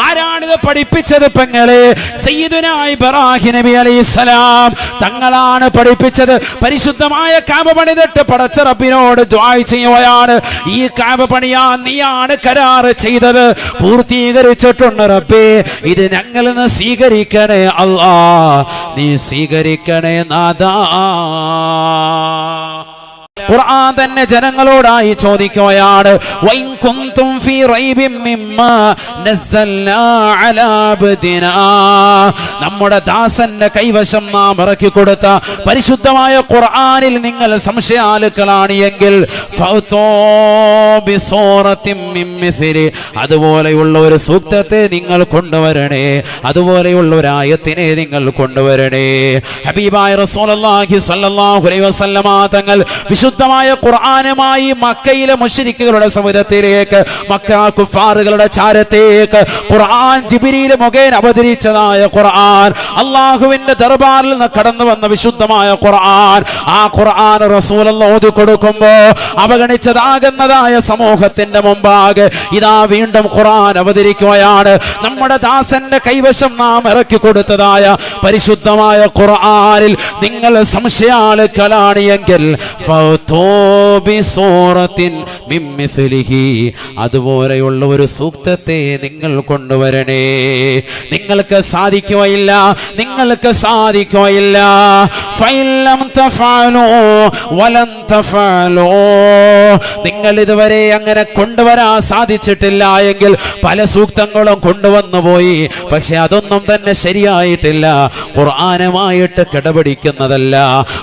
ആരാണിത് പഠിപ്പിച്ചത് പെങ്ങളെ? സയ്യിദുനാ ഇബ്രാഹിം നബി അലൈഹിസ്സലാം തങ്ങളാണ് പഠിപ്പിച്ചത്. പരിശുദ്ധമായ കഅബ പണിതിട്ട് പടച്ച റബ്ബിനോട് ദുആ ചെയ്യുകയാണ്. ഈ കഅബ പണിയാൻ നീയാണ് കരാർ ചെയ്തത്, പൂർത്തീകരിച്ചിട്ടുണ്ട് റബ്ബേ. ഇത് ഞങ്ങളിൽ നിന്ന് സ്വീകരിക്കണേ അല്ലാഹ്, നീ സ്വീകരിക്കണേ നാഥാ. ഖുർആൻ തന്നെ ജനങ്ങളോടായി ചോദിക്കുകയാണ്, വഇൻ കുൻതും ഫീ റൈബിൻ മിമ്മാ നസ്സൽനാ അലാ അബ്ദിനാ. നമ്മുടെ ദാസന്റെ കൈവശം നാം ഇറക്കി കൊടുത്ത പരിശുദ്ധമായ ഖുർആനിൽ നിങ്ങൾ സംശയാലുക്കളാണ് എങ്കിൽ ഫൗതൂ ബിസൂറത്തിൻ മിൻ മിസ്ലി, അതുപോലെയുള്ള ഒരു സൂക്തത്തെ നിങ്ങൾ കൊണ്ടുവരണേ, അതുപോലെയുള്ള ഒരു ആയത്തിനെ നിങ്ങൾ കൊണ്ടുവരണേ. ഹബീബായ റസൂലുള്ളാഹി സ്വല്ലല്ലാഹു അലൈഹി വസല്ലമ തങ്ങൾ വിശുദ്ധമായ ഖുർആനുമായി മക്കയിലെ മുശ്രിക്കുകളുടെ സമുദ്രത്തിലേക്ക്, മക്ക കുഫാറുകളുടെ ചാരത്തേക്ക് ഖുർആൻ ജിബ്രീൽ മുഖേന അവതരിച്ചതായ ഖുർആൻ, അല്ലാഹുവിന്റെ ദർബാറിൽ നിന്ന് കടന്നു വന്ന വിശുദ്ധമായ ഖുർആൻ. ആ ഖുർആൻ റസൂലുള്ളാഹി ഓതി കൊടുക്കുമ്പോൾ അവഗണിച്ചതാകുന്നതായ സമൂഹത്തിന്റെ മുമ്പാകെ ഇതാ വീണ്ടും ഖുർആൻ അവതരിക്കുകയാണ്. നമ്മുടെ ദാസന്റെ കൈവശം നാം ഇറക്കി കൊടുത്തതായ പരിശുദ്ധമായ ഖുർആനിൽ നിങ്ങൾ സംശയാലുക്കളാണ് എങ്കിൽ ഫൗതൂ ബിസൂറത്തിൻ മിൻ മിസ്ലിഹി, അതുപോലെയുള്ള ഒരു സൂക്തത്തെ നിങ്ങൾ കൊണ്ടുവരണേ. നിങ്ങൾക്ക് സാധിക്കുകയില്ല, നിങ്ങൾക്ക് സാധിക്കുകയില്ല. ഫൈലം തഫഅലൂ വലൻ തഫഅലൂ, നിങ്ങൾ ഇതുവരെ അങ്ങനെ കൊണ്ടുവരാൻ സാധിച്ചിട്ടില്ല എങ്കിൽ പല സൂക്തങ്ങളും കൊണ്ടുവന്നു പോയി, പക്ഷെ അതൊന്നും തന്നെ ശരിയായിട്ടില്ല. ഖുർആനുമായിട്ട് കിടപിടിക്കുന്നതല്ല.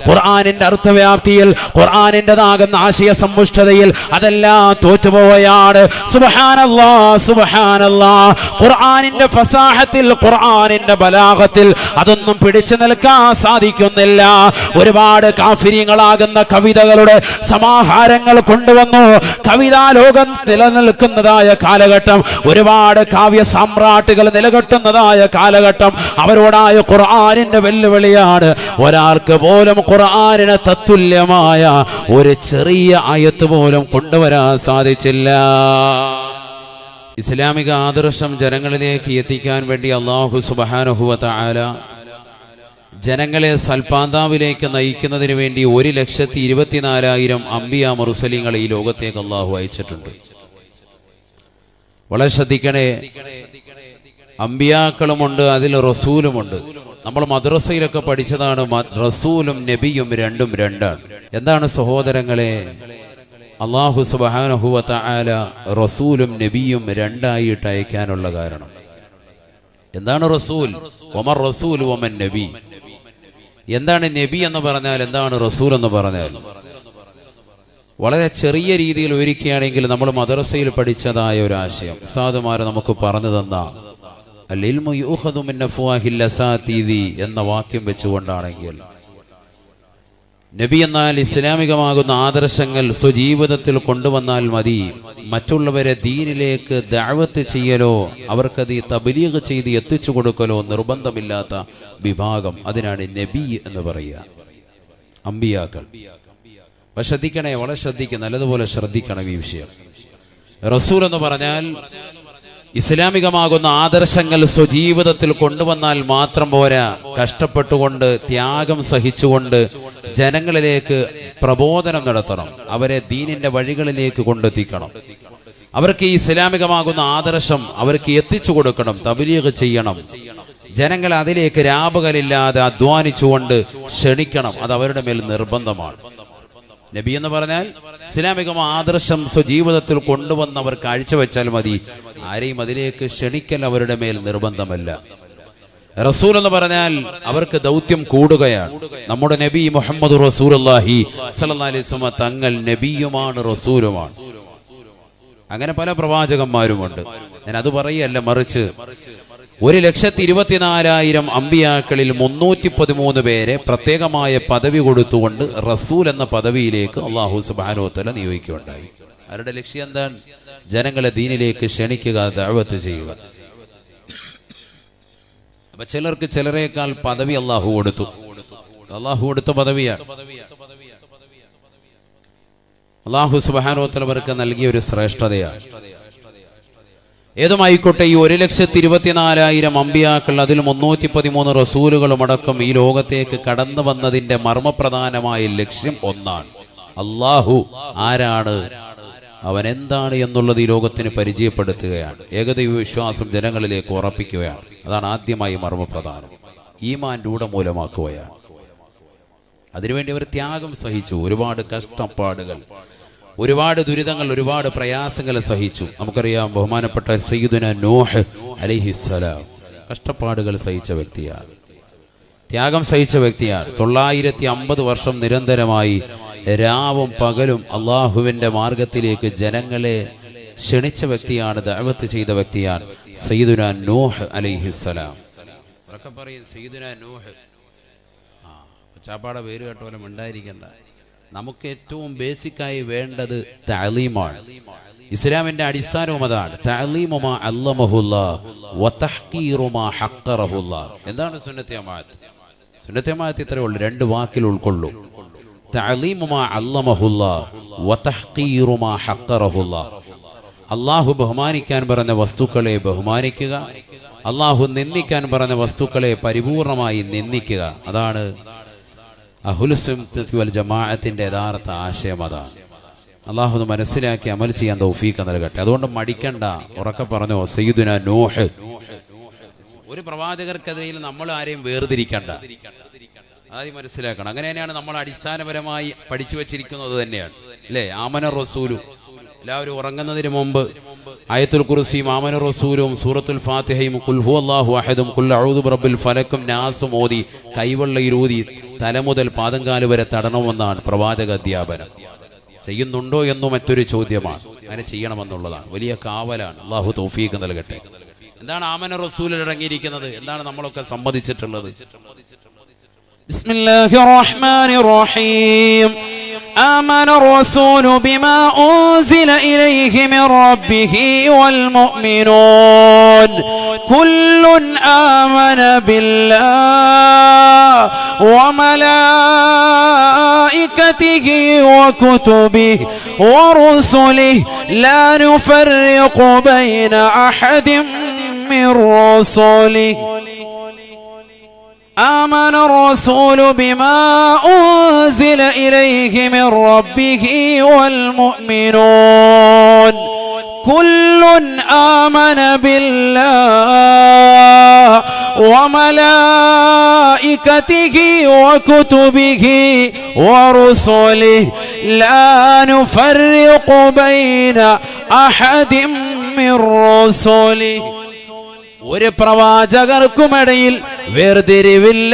ഖുർആനിന്റെ അർത്ഥവ്യാപ്തിയിൽ, ഖുർആനിൻ്റെതാകുന്ന ആശയ സമ്പുഷ്ടതയിൽ അതെല്ലാം തോറ്റുപോവുകയാണ്. സുബ്ഹാനല്ലാഹ്, സുബ്ഹാനല്ലാഹ്. ഖുർആനിന്റെ ഫസാഹത്തിൽ, ഖുർആനിന്റെ ബലാഗത്തിൽ അതൊന്നും പിടിച്ചു നിൽക്കാൻ സാധിക്കുന്നില്ല. ഒരുപാട് കാഫിരീങ്ങളാകുന്ന കവിതകളുടെ സമാഹാരങ്ങൾ കൊണ്ടുവന്നു. കവിതാ ലോകം നിലനിൽക്കുന്നതായ കാലഘട്ടം, ഒരുപാട് കാവ്യ സാമ്രാട്ടുകൾ നിലകൊട്ടുന്നതായ കാലഘട്ടം. അവരോടായ ഖുർആനിന്റെ വെല്ലുവിളിയാണ്. ഒരാൾക്ക് പോലും ഖുർആനിന് തത്തുല്യമായ ഒരു ചെറിയ ആയത്ത് പോലും കൊണ്ടുവരാൻ സാധിച്ചില്ല. ഇസ്ലാമിക ആദർശം ജനങ്ങളിലേക്ക് എത്തിക്കാൻ വേണ്ടി അല്ലാഹു സുബ്ഹാനഹു വ തആല ജനങ്ങളെ സൽപാന്താവിലേക്ക് നയിക്കുന്നതിന് വേണ്ടി 1,24,000 അംബിയ മുർസലീങ്ങളെ ഈ ലോകത്തേക്ക് അല്ലാഹു അയച്ചിട്ടുണ്ട്. വളരെ ശ്രദ്ധിക്കണേ, അംബിയാക്കളുമുണ്ട്, അതിൽ റസൂലുമുണ്ട്. നമ്മൾ മദ്രസയിലൊക്കെ പഠിച്ചതാണ് റസൂലും നബിയും രണ്ടും രണ്ടാണ്. എന്താണ് സഹോദരങ്ങളെ, അല്ലാഹു സുബ്ഹാനഹു വ തആല റസൂലും നബിയും രണ്ടായിട്ട് അയക്കാനുള്ള കാരണം എന്താണ്? റസൂൽ വമർ റസൂൽ വമൻ നബി. എന്താണ് നബി എന്ന് പറഞ്ഞാൽ, എന്താണ് റസൂൽ എന്ന് പറഞ്ഞാൽ? വളരെ ചെറിയ രീതിയിൽ ഒരുക്കുകയാണെങ്കിൽ നമ്മൾ മദ്രസയിൽ പഠിച്ചതായ ഒരു ആശയം ഉസ്താദുമാർ നമുക്ക് പറഞ്ഞു തന്ന അൽ ഇൽമു യുഖദു മിൻ അഫ്വാഹിൽ അസാതീദി എന്ന വാക്യം വെച്ചുകൊണ്ടാണെങ്കിൽ, നബി എന്നാൽ ഇസ്ലാമികമാകുന്ന ആദർശങ്ങൾ സ്വജീവിതത്തിൽ കൊണ്ടുവന്നാൽ മതി. മറ്റുള്ളവരെ ദീനിലേക്ക് ദഅവത്ത് ചെയ്യലോ അവർക്കത് തബ്ലീഗ് ചെയ്ത് എത്തിച്ചു കൊടുക്കലോ നിർബന്ധമില്ലാത്ത വിഭാഗം, അതിനാണ് നബി എന്ന് പറയുക, അംബിയാക്കൾ. അപ്പോൾ ശ്രദ്ധിക്കണേ, വളരെ ശ്രദ്ധിക്കുക, നല്ലതുപോലെ ശ്രദ്ധിക്കണം ഈ വിഷയം. റസൂൽ എന്ന് പറഞ്ഞാൽ ഇസ്ലാമികമാകുന്ന ആദർശങ്ങൾ സ്വജീവിതത്തിൽ കൊണ്ടുവന്നാൽ മാത്രം പോരാ, കഷ്ടപ്പെട്ടുകൊണ്ട് ത്യാഗം സഹിച്ചുകൊണ്ട് ജനങ്ങളിലേക്ക് പ്രബോധനം നടത്തണം, അവരെ ദീനിന്റെ വഴികളിലേക്ക് കൊണ്ടെത്തിക്കണം. അവർക്ക് ഈ ഇസ്ലാമികമാകുന്ന ആദർശം അവർക്ക് എത്തിച്ചു കൊടുക്കണം, തബ്ലീഗ് ചെയ്യണം. ജനങ്ങളെ അതിലേക്ക് രാപകലില്ലാതെ അധ്വാനിച്ചുകൊണ്ട് ക്ഷണിക്കണം. അത് അവരുടെ മേൽ നിർബന്ധമാണ്. നബി എന്ന് പറഞ്ഞാൽ ഇസ്ലാമികമായ ആദർശം സ്വജീവിതത്തിൽ കൊണ്ടുവന്നവർ കാഴ്ചവെച്ചാൽ മതി, ആരെയും അതിലേക്ക് ക്ഷണിക്കൽ അവരുടെ മേൽ നിർബന്ധമല്ല. റസൂൽ എന്ന് പറഞ്ഞാൽ അവർക്ക് ദൗത്യം കൂടുകയാണ്. നമ്മുടെ നബി മുഹമ്മദ് റസൂലുള്ളാഹി സ്വല്ലല്ലാഹി അലൈഹി വസല്ലം തങ്ങൾ നബിയുമാണ്, റസൂലുമാണ്. അങ്ങനെ പല പ്രവാചകന്മാരുമുണ്ട്. ഞാൻ അത് പറയല്ല, മറിച്ച് 1,24,000 അമ്പിയാക്കളിൽ 313 പേരെ പ്രത്യേകമായ പദവി കൊടുത്തുകൊണ്ട് റസൂൽ എന്ന പദവിയിലേക്ക് അല്ലാഹു സുബ്ഹാനഹു വ തആല നിയോഗിക്കുകയുണ്ടായി. അവരുടെ ലക്ഷ്യം എന്താണ്? ജനങ്ങളെ ദീനിലേക്ക് ക്ഷണിക്കുക, ദഅവത്ത് ചെയ്യുക. അപ്പൊ ചിലർക്ക് ചിലരേക്കാൾ പദവി അല്ലാഹു കൊടുത്തു. അല്ലാഹു കൊടുത്ത പദവിയാണ്. അല്ലാഹു സുബ്ഹാനഹു വ തആല അവർക്ക് നൽകിയ ഒരു ശ്രേഷ്ഠതയാണ്. ഏതുമായിക്കോട്ടെ, ഈ 1,24,000 അമ്പിയാക്കൾ, അതിൽ 313 റസൂലുകളും അടക്കം ഈ ലോകത്തേക്ക് കടന്നു വന്നതിന്റെ മർമ്മപ്രധാനമായ ലക്ഷ്യം ഒന്നാണ്. അല്ലാഹു ആരാണ്, അവൻ എന്താണ് എന്നുള്ളത് ഈ ലോകത്തിന് പരിചയപ്പെടുത്തുകയാണ്. ഏകദൈവ വിശ്വാസം ജനങ്ങളിലേക്ക് ഉറപ്പിക്കുകയാണ്. അതാണ് ആദ്യമായി മർമ്മപ്രധാനം. ഈമാൻ രൂഢമൂലമാക്കുകയാണ്. അതിനുവേണ്ടി അവർ ത്യാഗം സഹിച്ചു, ഒരുപാട് കഷ്ടപ്പാടുകൾ, ഒരുപാട് ദുരിതങ്ങൾ, ഒരുപാട് പ്രയാസങ്ങൾ സഹിച്ചു. നമുക്കറിയാം, ബഹുമാനപ്പെട്ട സയ്യിദുനാ നൂഹ് അലൈഹിസ്സലാം കഷ്ടപ്പാടുകൾ സഹിച്ച വ്യക്തിയാണ്, ത്യാഗം സഹിച്ച വ്യക്തിയാണ്. 950 വർഷം നിരന്തരമായി രാവും പകലും അള്ളാഹുവിൻ്റെ മാർഗത്തിലേക്ക് ജനങ്ങളെ ക്ഷണിച്ച വ്യക്തിയാണ്, ദഅവത്ത് ചെയ്ത വ്യക്തിയാണ് സയ്യിദുനാ നൂഹ് അലൈഹിസ്സലാം. സയ്യിദുനാ നൂഹ്, ചാപ്പാടെ പേര് കേട്ടോലും ഉണ്ടായിരിക്കണ്ട. നമുക്ക് ഏറ്റവും ബേസിക്കായി വേണ്ടത് തഅലീമാണ്. ഇസ്ലാമിന്റെ അടിസ്ഥാനവും അതാണ്. തഅലീമു മാ അല്ലമഹുല്ലാഹ് വ തഹ്ഖീറു മാ ഹഖറഹുല്ലാഹ്. എന്താണ് സുന്നത്ത് ജമാഅത്ത്? സുന്നത്ത് ജമാഅത്ത് ഇത്രയേ ഉള്ളൂ, 2 വാക്കിൽ ഉൾക്കൊള്ളൂ. തഅലീമു മാ അല്ലമഹുല്ലാഹ് വ തഹ്ഖീറു മാ ഹഖറഹുല്ലാഹ്. അല്ലാഹു ബഹുമാനിക്കാൻ പറഞ്ഞ വസ്തുക്കളെ ബഹുമാനിക്കുക, അല്ലാഹു നിന്ദിക്കാൻ പറഞ്ഞ വസ്തുക്കളെ പരിപൂർണമായി നിന്ദിക്കുക. അതാണ് അഹ്ലുസുന്നത്തി വൽ ജമാഅത്തിന്റെ യഥാർത്ഥ ആശയം. അതാണ്. അള്ളാഹു മനസ്സിലാക്കി അമൽ ചെയ്യാൻ തൗഫീഖ് നൽകട്ടെ. അതുകൊണ്ട് മടിക്കണ്ട. ഉറക്കെ പറഞ്ഞു സയ്യിദുനാ നൂഹ്. ഒരു പ്രവാചകർക്കെതിരെയും നമ്മൾ ആരെയും വേർതിരിക്കണ്ട, ആദ്യം മനസ്സിലാക്കണം. അങ്ങനെ തന്നെയാണ് നമ്മൾ അടിസ്ഥാനപരമായി പഠിച്ചു വെച്ചിരിക്കുന്നത് തന്നെയാണ്, അല്ലേ? ആമന റസൂലു, എല്ലാവരും ഉറങ്ങുന്നതിന് മുമ്പ് ആയത്തുൽ കുർസിയും ആമന റസൂലും സൂറത്തുൽ ഫാത്തിഹയും ഖുൽ ഹുവല്ലാഹു അഹദും ഖുൽ അഊദു ബിറബ്ബിൽ ഫലക്കും നാസും ഓതി കൈവെള്ളയിലൂതി തല മുതൽ പാദംകാല് വരെ തടണമെന്നാണ് പ്രവാചക അധ്യാപനം. ചെയ്യുന്നുണ്ടോ എന്നും മറ്റൊരു ചോദ്യമാണ്. അങ്ങനെ ചെയ്യണമെന്നുള്ളതാണ്, വലിയ കാവലാണ്. അള്ളാഹു തൗഫീഖ് നൽകട്ടെ. എന്താണ് ആമന റസൂലിൽ അടങ്ങിയിരിക്കുന്നത്? എന്താണ് നമ്മളൊക്കെ സമ്മതിച്ചിട്ടുള്ളത്? ബിസ്മില്ലാഹിർ റഹ്മാനിർ റഹീം. آمن الرسول بما أنزل إليه من ربه والمؤمنون كل آمن بالله وملائكته وكتبه ورسله لا نفرق بين أحد من رسله آمن الرسول بما أنزل إليه من ربه والمؤمنون كل آمن بالله وملائكته وكتبه ورسله لا نفرق بين أحد من رسله. ഒരു പ്രവാചകർക്കുമിടയിൽ വേർതിരിവില്ല.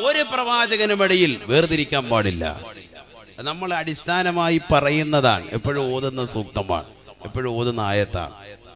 ഒരു പ്രവാചകനുമിടയിൽ വേർതിരിക്കാൻ പാടില്ല. നമ്മൾ അടിസ്ഥാനമായി പറയുന്നതാണ്, എപ്പോഴും ഓതുന്ന സൂക്തമാണ്, എപ്പോഴും ഓതുന്ന ആയത്താണ്.